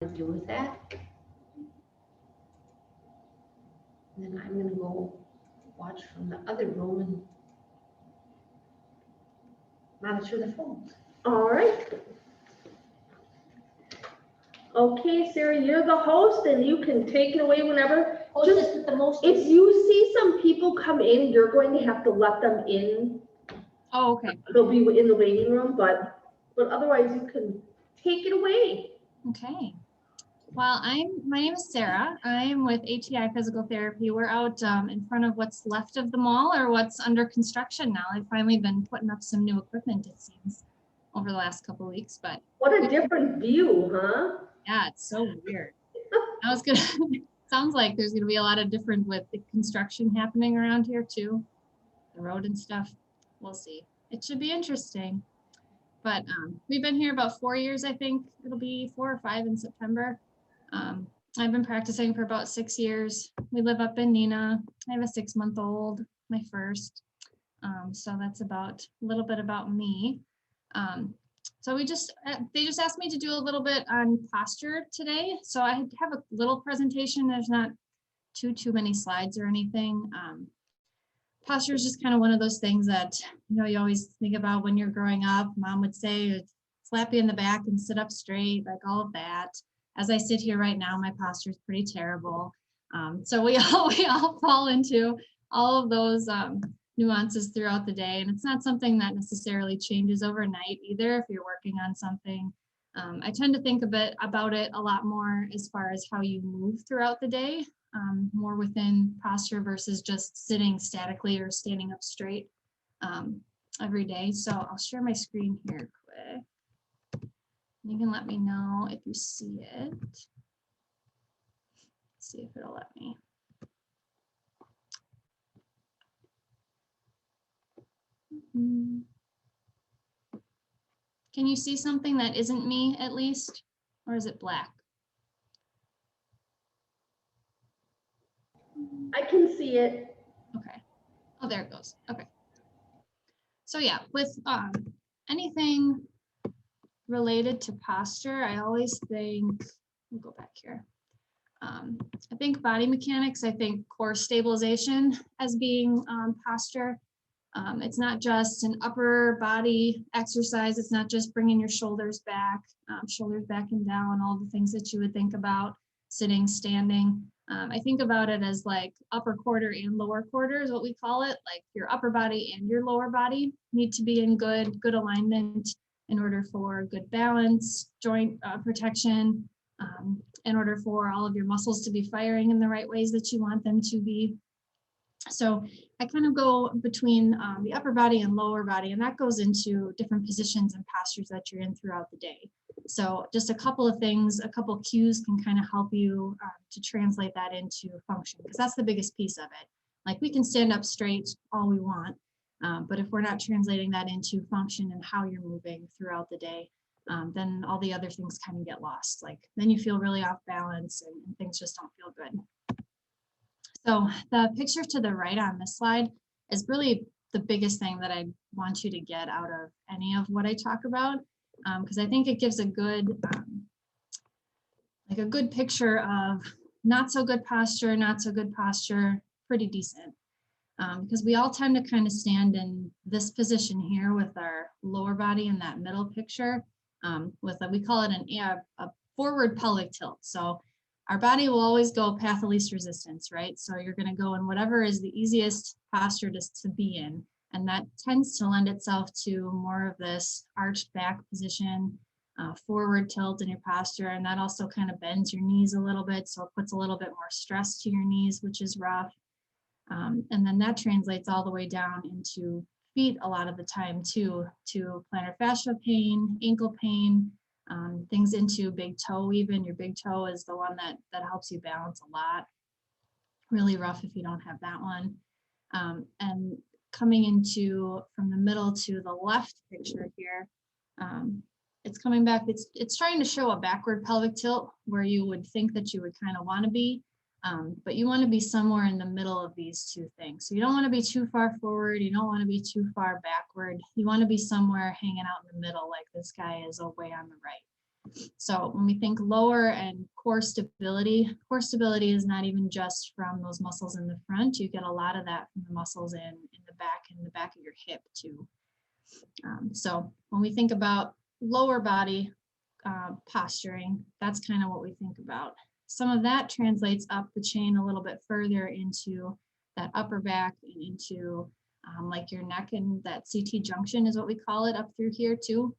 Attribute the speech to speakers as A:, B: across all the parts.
A: to do with that. And then I'm going to go watch from the other room and monitor the phones.
B: All right. Okay, Sarah, you're the host and you can take it away whenever.
A: Hostess with the most.
B: If you see some people come in, you're going to have to let them in.
C: Oh, okay.
B: They'll be in the waiting room, but otherwise you can take it away.
C: Okay. Well, my name is Sarah. I'm with ATI Physical Therapy. We're out in front of what's left of the mall or what's under construction now. I've finally been putting up some new equipment, it seems, over the last couple of weeks, but
B: What a different view, huh?
C: yeah, it's so weird. I was gonna, sounds like there's gonna be a lot of different with the construction happening around here too. The road and stuff, we'll see. It should be interesting. But we've been here about 4 years, I think. It'll be 4 or 5 in September. I've been practicing for about 6 years. We live up in Neenah. I have a 6-month-old, my first. So that's about a little bit about me. So they just asked me to do a little bit on posture today. So I have a little presentation. There's not too many slides or anything. Posture is just kind of one of those things that, you know, you always think about when you're growing up. Mom would say, slap you in the back and sit up straight, like all of that. As I sit here right now, my posture is pretty terrible. So we all fall into all of those nuances throughout the day. And it's not something that necessarily changes overnight either if you're working on something. I tend to think a bit about it a lot more as far as how you move throughout the day, more within posture versus just sitting statically or standing up straight every day. So I'll share my screen here quick. You can let me know if you see it. Let's see if it'll let me. Can you see something that isn't me at least? Or is it black?
B: I can see it.
C: Okay. Oh, there it goes. Okay. So yeah, with anything related to posture, I always think, we'll go back here. I think body mechanics, I think core stabilization as being posture. It's not just an upper body exercise. It's not just bringing your shoulders back and down, all the things that you would think about sitting, standing. I think about it as like upper quarter and lower quarter is what we call it. Like your upper body and your lower body need to be in good alignment in order for good balance, joint protection, in order for all of your muscles to be firing in the right ways that you want them to be. So I kind of go between the upper body and lower body, and that goes into different positions and postures that you're in throughout the day. So just a couple of things, a couple cues can kind of help you to translate that into function, because that's the biggest piece of it. Like we can stand up straight all we want, but if we're not translating that into function and how you're moving throughout the day, then all the other things kind of get lost. Like then you feel really off balance and things just don't feel good. So the picture to the right on this slide is really the biggest thing that I want you to get out of any of what I talk about, because I think it gives a good, like a good picture of not so good posture, pretty decent. Because we all tend to kind of stand in this position here with our lower body in that middle picture, with we call it a forward pelvic tilt. So our body will always go path of least resistance, right? So you're going to go in whatever is the easiest posture to be in. And that tends to lend itself to more of this arched back position, forward tilt in your posture. And that also kind of bends your knees a little bit. So it puts a little bit more stress to your knees, which is rough. And then that translates all the way down into feet a lot of the time too, to plantar fascia pain, ankle pain, things into big toe even. Your big toe is the one that helps you balance a lot. Really rough if you don't have that one. And coming into from the middle to the left picture here, it's coming back, it's trying to show a backward pelvic tilt where you would think that you would kind of want to be. But you want to be somewhere in the middle of these two things. So you don't want to be too far forward. You don't want to be too far backward. You want to be somewhere hanging out in the middle like this guy is away on the right. So when we think lower and core stability is not even just from those muscles in the front. You get a lot of that from the muscles in the back of your hip too. So when we think about lower body posturing, that's kind of what we think about. Some of that translates up the chain a little bit further into that upper back and into like your neck, and that CT junction is what we call it up through here too.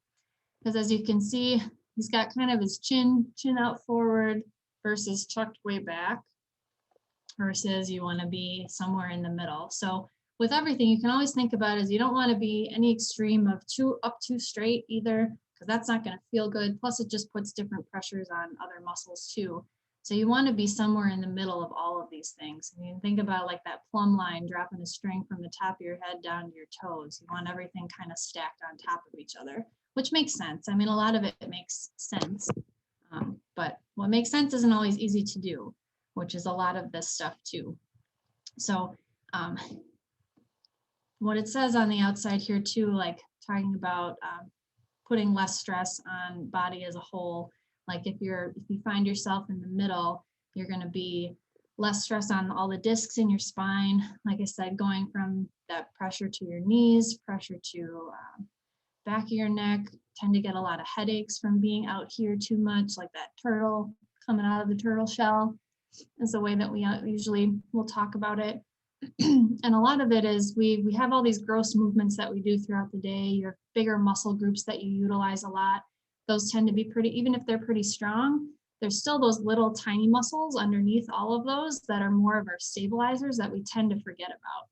C: Because as you can see, he's got kind of his chin out forward versus tucked way back, versus you want to be somewhere in the middle. So with everything, you can always think about is you don't want to be any extreme of too straight either, because that's not going to feel good. Plus it just puts different pressures on other muscles too. So you want to be somewhere in the middle of all of these things. And you can think about like that plumb line, dropping a string from the top of your head down to your toes. You want everything kind of stacked on top of each other, which makes sense. I mean, a lot of it makes sense, but what makes sense isn't always easy to do, which is a lot of this stuff too. So what it says on the outside here too, like talking about putting less stress on body as a whole. Like if you find yourself in the middle, you're going to be less stress on all the discs in your spine. Like I said, going from that pressure to your knees, pressure to back of your neck, tend to get a lot of headaches from being out here too much, like that turtle coming out of the turtle shell is the way that we usually will talk about it. And a lot of it is we have all these gross movements that we do throughout the day, your bigger muscle groups that you utilize a lot. Those tend to be pretty, even if they're pretty strong, there's still those little tiny muscles underneath all of those that are more of our stabilizers that we tend to forget about.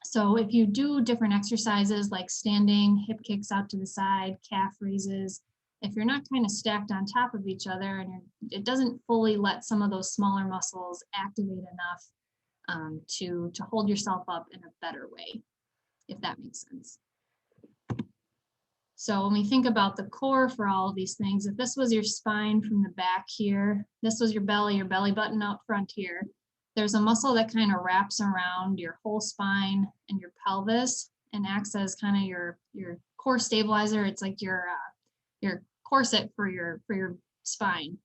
C: So if you do different exercises like standing, hip kicks out to the side, calf raises, if you're not kind of stacked on top of each other and it doesn't fully let some of those smaller muscles activate enough to hold yourself up in a better way, if that makes sense. So when we think about the core for all of these things, if this was your spine from the back here, this was your belly button out front here, there's a muscle that kind of wraps around your whole spine and your pelvis and acts as kind of your core stabilizer. It's like your corset for your spine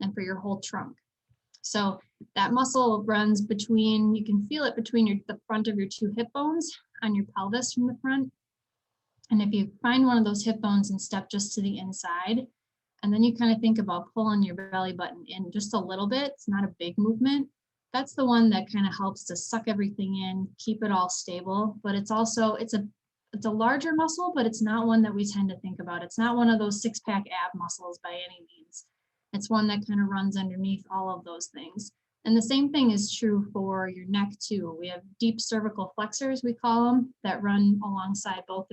C: and for your whole trunk. So that muscle runs between, you can feel it between the front of your two hip bones on your pelvis from the front. And if you find one of those hip bones and step just to the inside, and then you kind of think about pulling your belly button in just a little bit, it's not a big movement. That's the one that kind of helps to suck everything in, keep it all stable. But it's also, it's a larger muscle, but it's not one that we tend to think about. It's not one of those six-pack ab muscles by any means. It's one that kind of runs underneath all of those things. And the same thing is true for your neck too. We have deep cervical flexors, we call them, that run alongside both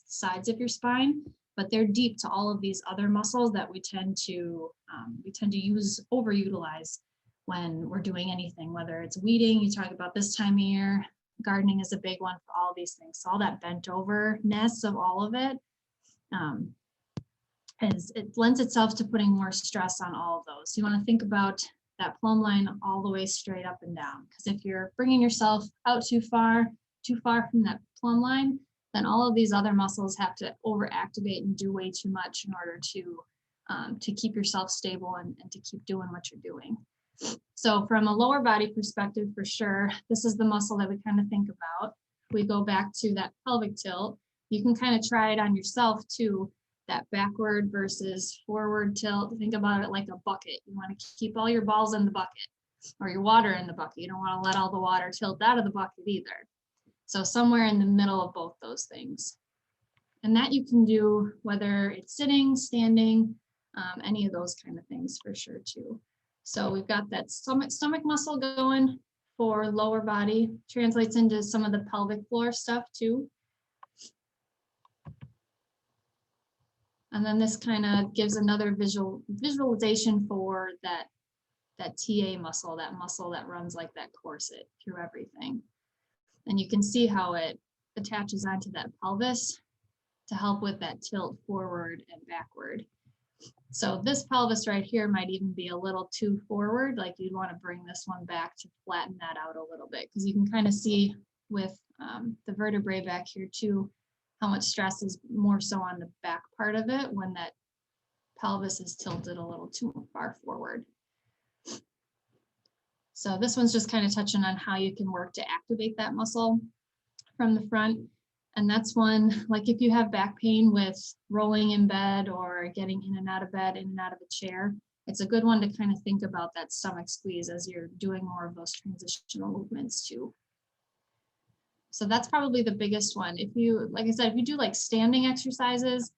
C: sides of your spine, but they're deep to all of these other muscles that we tend to overutilize when we're doing anything, whether it's weeding, you talk about this time of year, gardening is a big one for all these things. So all that bent overness of all of it, it lends itself to putting more stress on all of those. So you want to think about that plumb line all the way straight up and down. Because if you're bringing yourself out too far from that plumb line, then all of these other muscles have to overactivate and do way too much in order to keep yourself stable and to keep doing what you're doing. So from a lower body perspective, for sure, this is the muscle that we kind of think about. We go back to that pelvic tilt. You can kind of try it on yourself too, that backward versus forward tilt. Think about it like a bucket. You want to keep all your balls in the bucket or your water in the bucket. You don't want to let all the water tilt out of the bucket either. So somewhere in the middle of both those things. And that you can do whether it's sitting, standing, any of those kind of things for sure too. So we've got that stomach muscle going for lower body, translates into some of the pelvic floor stuff too. And then this kind of gives another visualization for that TA muscle, that muscle that runs like that corset through everything. And you can see how it attaches onto that pelvis to help with that tilt forward and backward. So this pelvis right here might even be a little too forward, like you'd want to bring this one back to flatten that out a little bit, because you can kind of see with the vertebrae back here too, how much stress is more so on the back part of it when that pelvis is tilted a little too far forward. So this one's just kind of touching on how you can work to activate that muscle from the front. And that's one, like if you have back pain with rolling in bed or getting in and out of bed, in and out of a chair, it's a good one to kind of think about that stomach squeeze as you're doing more of those transitional movements too. So that's probably the biggest one. If you, like I said, if you do like standing exercises,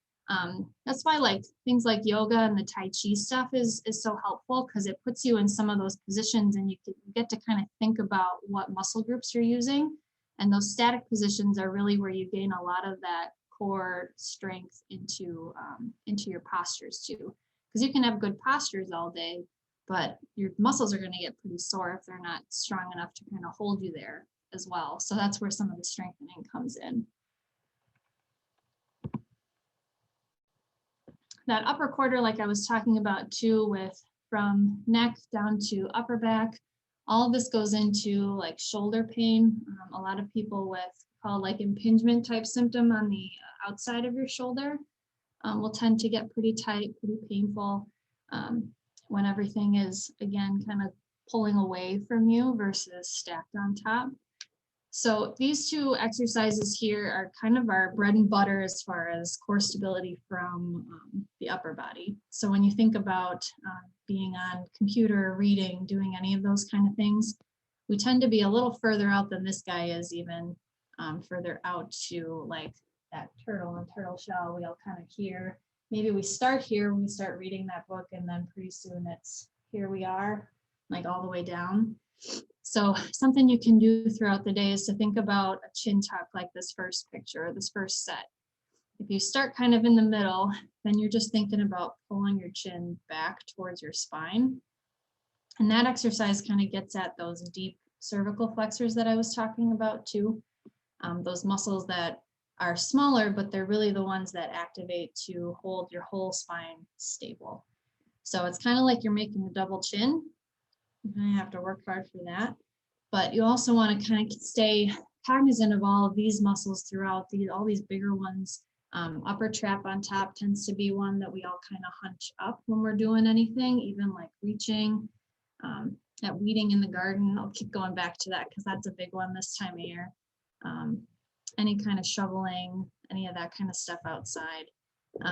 C: that's why like things like yoga and the Tai Chi stuff is so helpful, because it puts you in some of those positions and you get to kind of think about what muscle groups you're using. And those static positions are really where you gain a lot of that core strength into your postures too. Because you can have good postures all day, but your muscles are going to get pretty sore if they're not strong enough to kind of hold you there as well. So that's where some of the strengthening comes in. That upper quarter, like I was talking about too, with from neck down to upper back, all of this goes into like shoulder pain. A lot of people with called like impingement type symptom on the outside of your shoulder will tend to get pretty tight, pretty painful when everything is, again, kind of pulling away from you versus stacked on top. So these two exercises here are kind of our bread and butter as far as core stability from the upper body. So when you think about being on computer, reading, doing any of those kind of things, we tend to be a little further out than this guy is, even further out to like that turtle and turtle shell. We all kind of here. Maybe we start here when we start reading that book, and then pretty soon it's here we are, like all the way down. So something you can do throughout the day is to think about a chin tuck like this first picture, this first set. If you start kind of in the middle, then you're just thinking about pulling your chin back towards your spine. And that exercise kind of gets at those deep cervical flexors that I was talking about too. Those muscles that are smaller, but they're really the ones that activate to hold your whole spine stable. So it's kind of like you're making a double chin. You're going to have to work hard for that. But you also want to kind of stay cognizant of all of these muscles throughout, all these bigger ones. Upper trap on top tends to be one that we all kind of hunch up when we're doing anything, even like reaching, that weeding in the garden. I'll keep going back to that because that's a big one this time of year. Any kind of shoveling, any of that kind of stuff outside.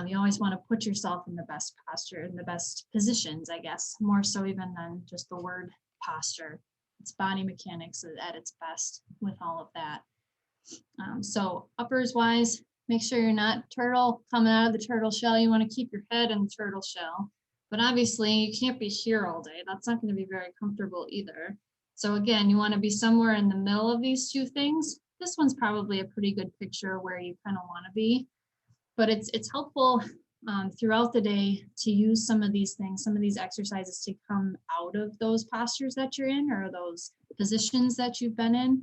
C: You always want to put yourself in the best posture, in the best positions, I guess, more so even than just the word posture. It's body mechanics at its best with all of that. So uppers wise, make sure you're not turtle coming out of the turtle shell. You want to keep your head in the turtle shell. But obviously you can't be here all day. That's not going to be very comfortable either. So again, you want to be somewhere in the middle of these two things. This one's probably a pretty good picture where you kind of want to be. But it's helpful throughout the day to use some of these things, some of these exercises to come out of those postures that you're in or those positions that you've been in.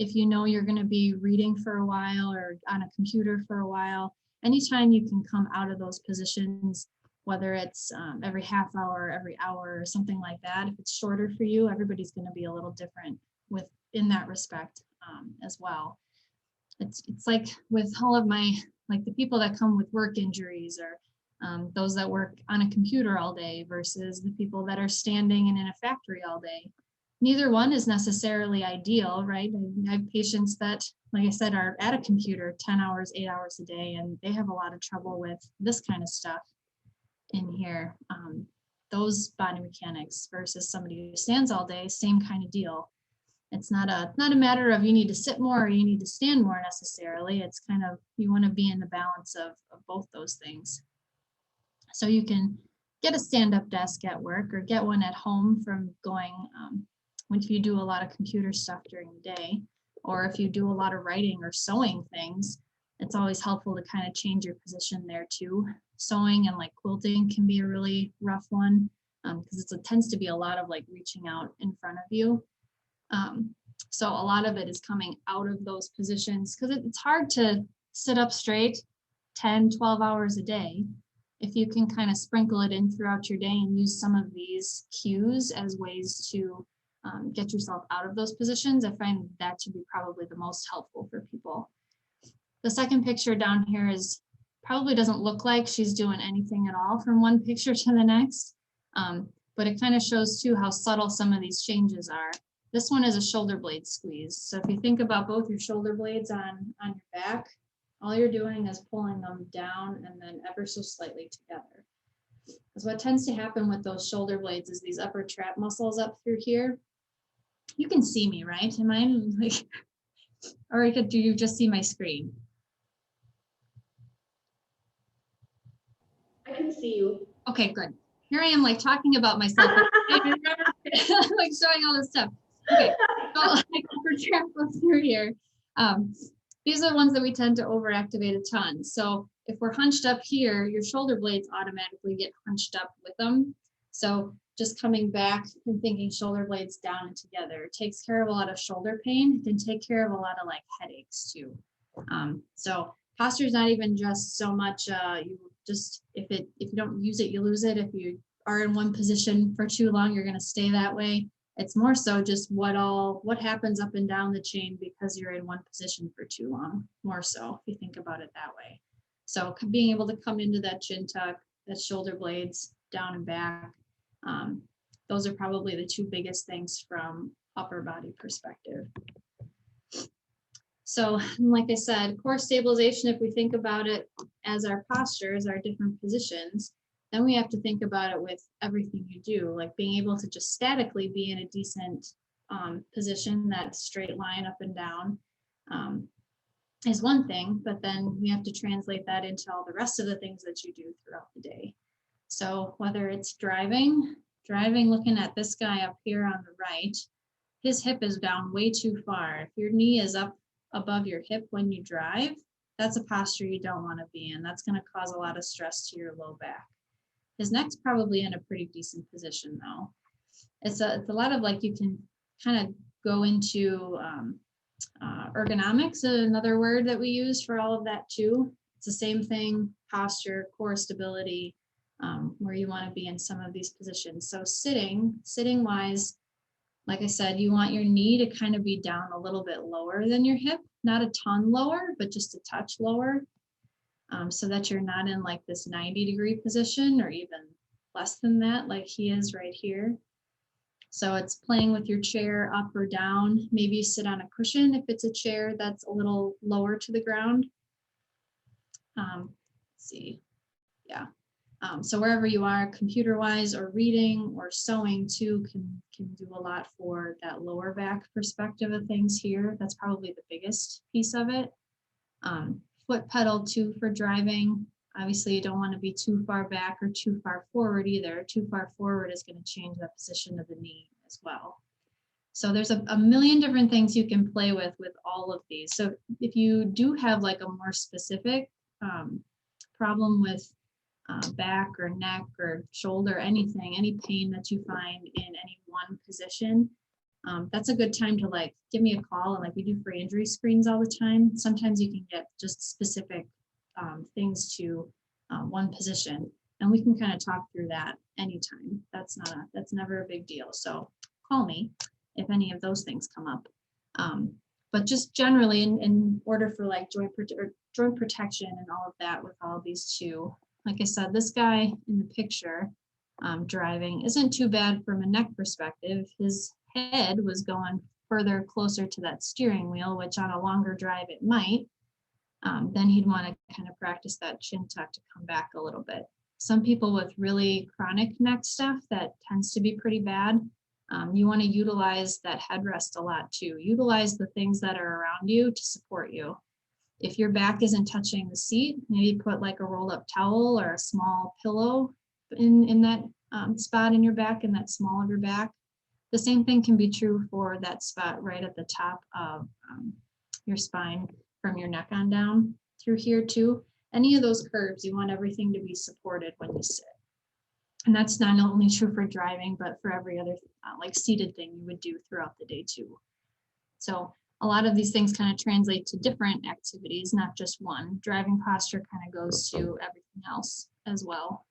C: If you know you're going to be reading for a while or on a computer for a while, anytime you can come out of those positions, whether it's every half hour, every hour, or something like that, if it's shorter for you, everybody's going to be a little different in that respect as well. It's like with all of my, like the people that come with work injuries or those that work on a computer all day versus the people that are standing and in a factory all day. Neither one is necessarily ideal, right? I have patients that, like I said, are at a computer 10 hours, 8 hours a day, and they have a lot of trouble with this kind of stuff in here. Those body mechanics versus somebody who stands all day, same kind of deal. It's not a matter of you need to sit more or you need to stand more necessarily. It's kind of, you want to be in the balance of both those things. So you can get a stand-up desk at work or get one at home from going, if you do a lot of computer stuff during the day, or if you do a lot of writing or sewing things, it's always helpful to kind of change your position there too. Sewing and like quilting can be a really rough one because it tends to be a lot of like reaching out in front of you. So a lot of it is coming out of those positions because it's hard to sit up straight 10, 12 hours a day. If you can kind of sprinkle it in throughout your day and use some of these cues as ways to get yourself out of those positions, I find that to be probably the most helpful for people. The second picture down here is probably doesn't look like she's doing anything at all from one picture to the next. But it kind of shows too how subtle some of these changes are. This one is a shoulder blade squeeze. So if you think about both your shoulder blades on your back, all you're doing is pulling them down and then ever so slightly together. Because what tends to happen with those shoulder blades is these upper trap muscles up through here. You can see me, right? Am I like, or do you just see my screen?
B: I can see you.
C: Okay, good. Here I am like talking about myself, like showing all this stuff. Okay, so like upper trap up through here. These are the ones that we tend to overactivate a ton. So if we're hunched up here, your shoulder blades automatically get hunched up with them. So just coming back and thinking shoulder blades down and together takes care of a lot of shoulder pain. It can take care of a lot of like headaches too. So posture is not even just so much you just if you don't use it, you lose it. If you are in one position for too long, you're going to stay that way. It's more so just what happens up and down the chain because you're in one position for too long, more so if you think about it that way. So being able to come into that chin tuck, that shoulder blades down and back, those are probably the two biggest things from upper body perspective. So like I said, core stabilization, if we think about it as our postures, our different positions, then we have to think about it with everything you do, like being able to just statically be in a decent position, that straight line up and down is one thing, but then we have to translate that into all the rest of the things that you do throughout the day. So whether it's driving, looking at this guy up here on the right, his hip is down way too far. If your knee is up above your hip when you drive, that's a posture you don't want to be in. That's going to cause a lot of stress to your low back. His neck's probably in a pretty decent position though. It's a lot of like, you can kind of go into ergonomics, another word that we use for all of that too. It's the same thing, posture, core stability, where you want to be in some of these positions. So sitting wise, like I said, you want your knee to kind of be down a little bit lower than your hip, not a ton lower, but just a touch lower, so that you're not in like this 90-degree position or even less than that, like he is right here. So it's playing with your chair up or down. Maybe you sit on a cushion if it's a chair that's a little lower to the ground. Let's see, yeah. So wherever you are, computer-wise or reading or sewing too, can do a lot for that lower back perspective of things here. That's probably the biggest piece of it. Foot pedal too for driving. Obviously, you don't want to be too far back or too far forward either. Too far forward is going to change the position of the knee as well. So there's a million different things you can play with all of these. So if you do have like a more specific problem with back or neck or shoulder, anything, any pain that you find in any one position, that's a good time to like give me a call. And like we do free injury screens all the time. Sometimes you can get just specific things to one position, and we can kind of talk through that anytime. That's never a big deal. So call me if any of those things come up. But just generally in order for like joint protection and all of that with all of these two, like I said, this guy in the picture driving isn't too bad from a neck perspective. His head was going further closer to that steering wheel, which on a longer drive it might. Then he'd want to kind of practice that chin tuck to come back a little bit. Some people with really chronic neck stuff, that tends to be pretty bad. You want to utilize that headrest a lot too. Utilize the things that are around you to support you. If your back isn't touching the seat, maybe put like a rolled up towel or a small pillow in that spot in your back, in that small of your back. The same thing can be true for that spot right at the top of your spine, from your neck on down through here too. Any of those curves, you want everything to be supported when you sit. And that's not only true for driving, but for every other like seated thing you would do throughout the day too. So a lot of these things kind of translate to different activities, not just one. Driving posture kind of goes to everything else as well.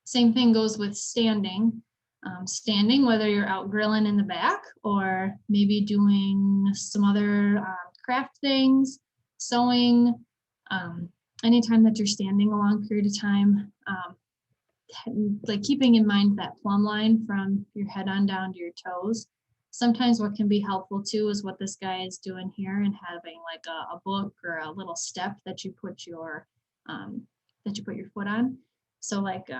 C: Same thing goes with standing. Standing, whether you're out grilling in the back or maybe doing some other craft things, sewing, anytime that you're standing a long period of time, like keeping in mind that plumb line from your head on down to your toes. Sometimes what can be helpful too is what this guy is doing here, and having like a book or a little step that you put your foot on. So like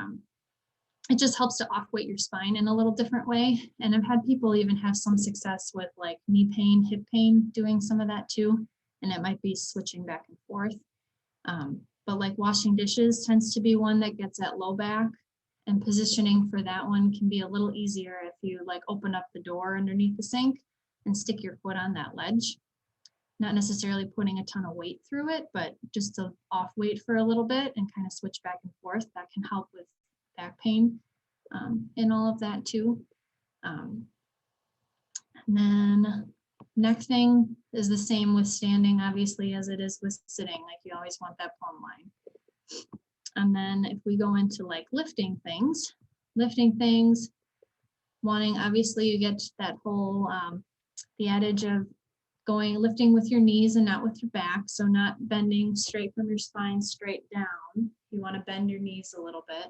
C: it just helps to off-weight your spine in a little different way. And I've had people even have some success with like knee pain, hip pain, doing some of that too. And it might be switching back and forth. But like washing dishes tends to be one that gets at low back, and positioning for that one can be a little easier if you like open up the door underneath the sink and stick your foot on that ledge. Not necessarily putting a ton of weight through it, but just to off weight for a little bit and kind of switch back and forth. That can help with back pain and all of that too. And then next thing is the same with standing, obviously, as it is with sitting. Like you always want that plumb line. And then if we go into like lifting things, wanting, obviously you get that whole, the adage of lifting with your knees and not with your back. So not bending straight from your spine straight down. You want to bend your knees a little bit,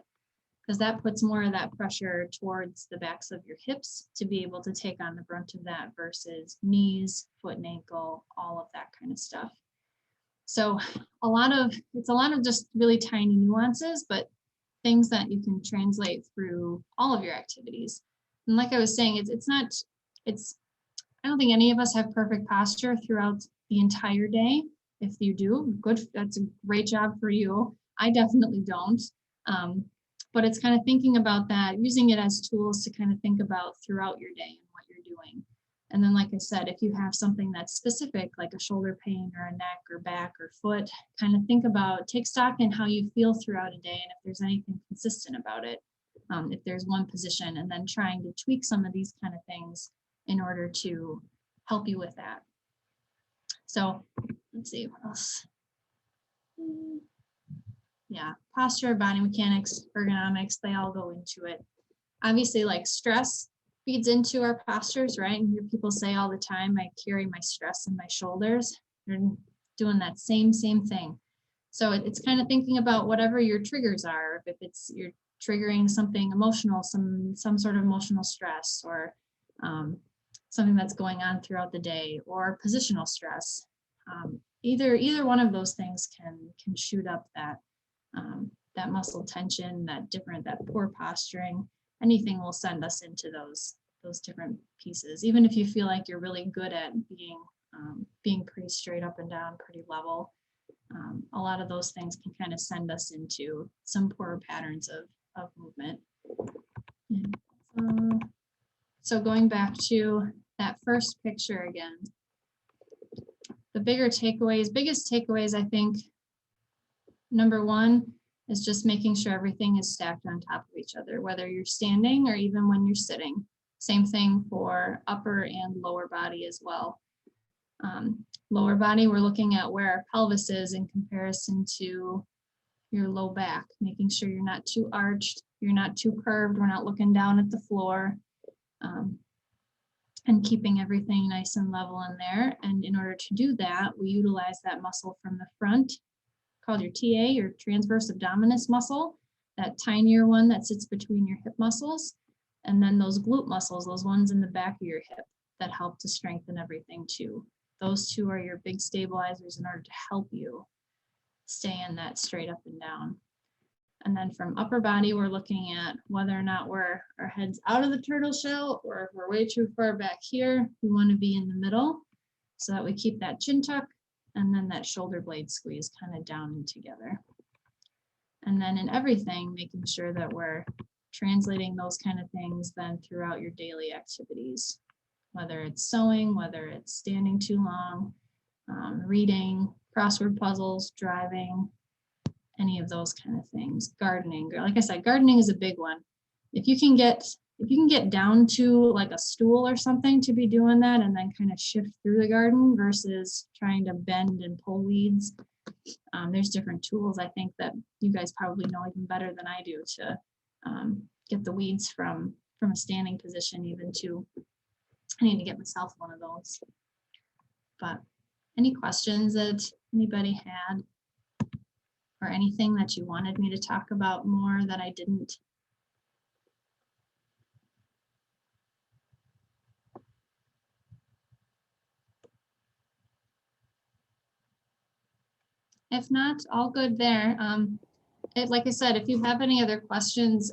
C: because that puts more of that pressure towards the backs of your hips to be able to take on the brunt of that versus knees, foot and ankle, all of that kind of stuff. So it's a lot of just really tiny nuances, but things that you can translate through all of your activities. And like I was saying, I don't think any of us have perfect posture throughout the entire day. If you do, good, that's a great job for you. I definitely don't. But it's kind of thinking about that, using it as tools to kind of think about throughout your day and what you're doing. And then, like I said, if you have something that's specific, like a shoulder pain or a neck or back or foot, kind of think about, take stock in how you feel throughout a day and if there's anything consistent about it, if there's one position, and then trying to tweak some of these kind of things in order to help you with that. So let's see what else. Yeah, posture, body mechanics, ergonomics, they all go into it. Obviously, like stress feeds into our postures, right? And you hear people say all the time, I carry my stress in my shoulders. They're doing that same thing. So it's kind of thinking about whatever your triggers are. If it's you're triggering something emotional, some sort of emotional stress, or something that's going on throughout the day, or positional stress. Either one of those things can shoot up that muscle tension, that poor posturing. Anything will send us into those different pieces. Even if you feel like you're really good at being pretty straight up and down, pretty level, a lot of those things can kind of send us into some poorer patterns of movement. So going back to that first picture again, the biggest takeaways, I think, number one is just making sure everything is stacked on top of each other, whether you're standing or even when you're sitting. Same thing for upper and lower body as well. Lower body, we're looking at where our pelvis is in comparison to your low back, making sure you're not too arched, you're not too curved, we're not looking down at the floor, and keeping everything nice and level in there. And in order to do that, we utilize that muscle from the front, called your TA, your transverse abdominis muscle, that tinier one that sits between your hip muscles, and then those glute muscles, those ones in the back of your hip that help to strengthen everything too. Those two are your big stabilizers in order to help you stay in that straight up and down. And then from upper body, we're looking at whether or not our head's out of the turtle shell, or if we're way too far back here. We want to be in the middle so that we keep that chin tuck and then that shoulder blade squeeze kind of down and together. And then in everything, making sure that we're translating those kind of things then throughout your daily activities, whether it's sewing, whether it's standing too long, reading, crossword puzzles, driving, any of those kind of things. Gardening, like I said, gardening is a big one. If you can get down to like a stool or something to be doing that, and then kind of shift through the garden versus trying to bend and pull weeds, there's different tools I think that you guys probably know even better than I do to get the weeds from a standing position even to. I need to get myself one of those. But any questions that anybody had? or anything that you wanted me to talk about more that I didn't. If not, all good there. Like I said, if you have any other questions,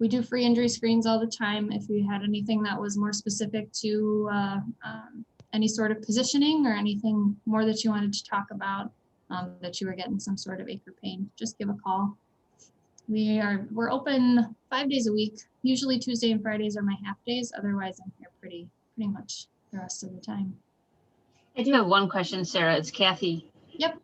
C: we do free injury screens all the time. If you had anything that was more specific to any sort of positioning or anything more that you wanted to talk about, that you were getting some sort of ache or pain, just give a call. We're open 5 days a week. Usually Tuesday and Fridays are my half days. Otherwise, I'm here pretty much the rest of the time.
D: I do have one question, Sarah. It's Kathy.
C: Yep.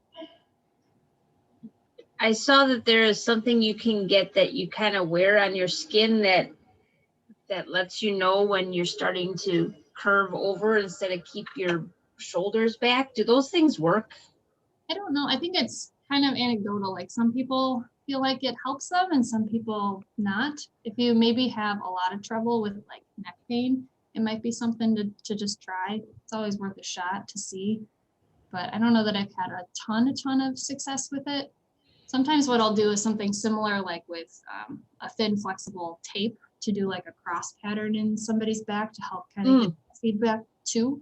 D: I saw that there is something you can get that you kind of wear on your skin that lets you know when you're starting to curve over instead of keep your shoulders back. Do those things work?
C: I don't know. I think it's kind of anecdotal. Like some people feel like it helps them and some people not. If you maybe have a lot of trouble with like neck pain, it might be something to just try. It's always worth a shot to see. But I don't know that I've had a ton of success with it. Sometimes what I'll do is something similar, like with a thin flexible tape to do like a cross pattern in somebody's back to help kind of get feedback too.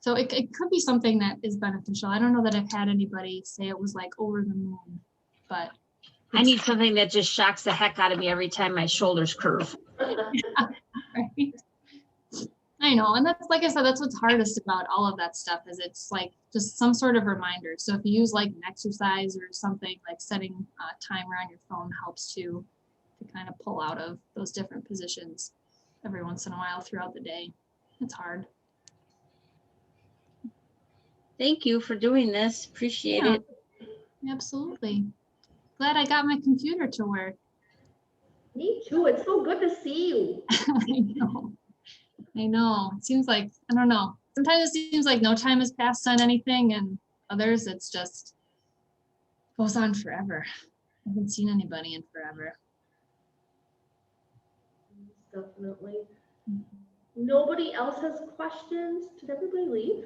C: So it could be something that is beneficial. I don't know that I've had anybody say it was like over the moon, but
D: I need something that just shocks the heck out of me every time my shoulders curve.
C: right? I know, and that's, like I said, that's what's hardest about all of that stuff is it's like just some sort of reminder. So if you use like an exercise or something, like setting a timer on your phone helps to kind of pull out of those different positions every once in a while throughout the day. It's hard.
D: Thank you for doing this. Appreciate it.
C: Absolutely. Glad I got my computer to work.
B: Me too. It's so good to see you.
C: I know. It seems like, I don't know. Sometimes it seems like no time has passed on anything, and others it's just goes on forever. I haven't seen anybody in forever.
B: Definitely. Nobody else has questions? Did everybody leave?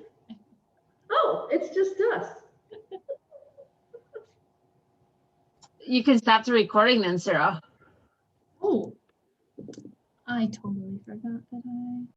B: Oh, it's just us.
D: You can stop the recording then, Sarah.
C: Oh, I totally forgot that I